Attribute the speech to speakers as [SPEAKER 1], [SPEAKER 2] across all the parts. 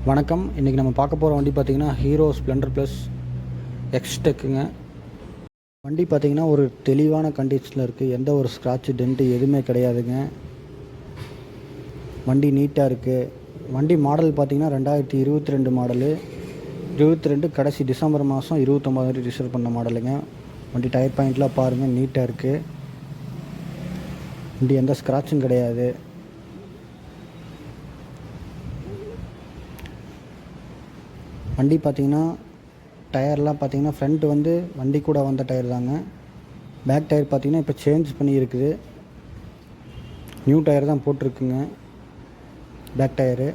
[SPEAKER 1] வணக்கம். இன்றைக்கி நம்ம பார்க்க போகிற வண்டி பார்த்திங்கன்னா ஹீரோ ஸ்ப்ளெண்டர் ப்ளஸ் எக்ஸ்டெக்குங்க. வண்டி பார்த்திங்கன்னா ஒரு தெளிவான கண்டிஷனில் இருக்குது. எந்த ஒரு ஸ்க்ராட்சு டென்ட்டு எதுவுமே கிடையாதுங்க. வண்டி நீட்டாக இருக்குது. வண்டி மாடல் பார்த்திங்கன்னா 2022 மாடலு. 22 கடைசி டிசம்பர் மாதம் 29 ரிஜிஸ்டர் பண்ண மாடலுங்க. வண்டி டயர் பாயிண்ட்லாம் பாருங்கள், நீட்டாக இருக்குது. வண்டி எந்த ஸ்க்ராட்சும் கிடையாது. வண்டி பார்த்திங்கன்னா டயர்லாம் பார்த்திங்கன்னா ஃப்ரண்ட் வந்து வண்டி கூட வந்த டயர் தாங்க. பேக் டயர் பார்த்திங்கன்னா இப்போ சேஞ்ச் பண்ணி இருக்குது. நியூ டயர் தான் போட்டிருக்குங்க பேக் டயரு.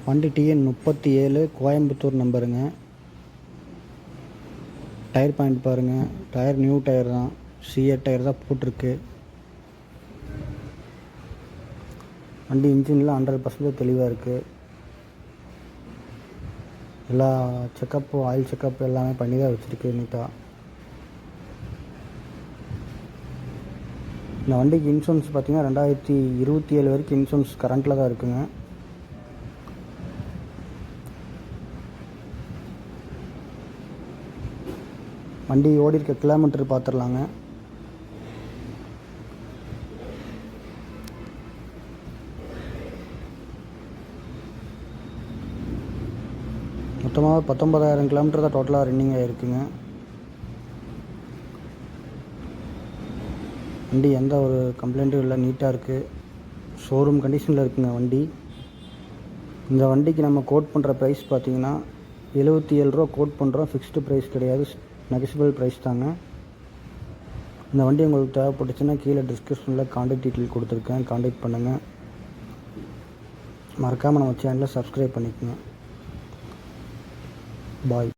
[SPEAKER 1] வண்டி TN 37 கோயம்புத்தூர் நம்பருங்க. டயர் பாயிண்ட் பாருங்கள், டயர் நியூ டயர் தான், C8 டயர் தான் போட்டிருக்கு. வண்டி இன்ஜின்லாம் 100% தெளிவாக இருக்குது. எல்லா செக்கப்பும் ஆயில் செக்கப் எல்லாமே பண்ணி தான் வச்சுருக்கு நீட்டாக. இந்த வண்டிக்கு இன்சூரன்ஸ் பார்த்திங்கன்னா 2027 வரைக்கும் இன்சூரன்ஸ் கரண்ட்டில் தான் இருக்குங்க. வண்டி ஓடி இருக்க கிலோமீட்டர் பார்த்துடலாங்க. மொத்தமாக 19,000 கிலோமீட்டர் தான் டோட்டலாக ரன்னிங் ஆகிருக்குங்க. வண்டி எந்த ஒரு கம்ப்ளைண்ட்டும் இல்லை, நீட்டாக இருக்குது. ஷோரூம் கண்டிஷனில் இருக்குங்க வண்டி. இந்த வண்டிக்கு நம்ம கோட் பண்ணுற ப்ரைஸ் பார்த்திங்கன்னா 77 ரூபா கோட் பண்ணுறோம். ஃபிக்ஸ்டு ப்ரைஸ் கிடையாது, நெகசிபிள் ப்ரைஸ் தாங்க. இந்த வண்டி உங்களுக்கு தேவைப்பட்டுச்சுன்னா கீழே டிஸ்கிரிப்ஷனில் கான்டாக்ட் டீட்டெயில் கொடுத்துருக்கேன், கான்டாக்ட் பண்ணுங்கள். மறக்காமல் நம்ம சேனலை சப்ஸ்கிரைப் பண்ணிக்கோங்க. பாய்.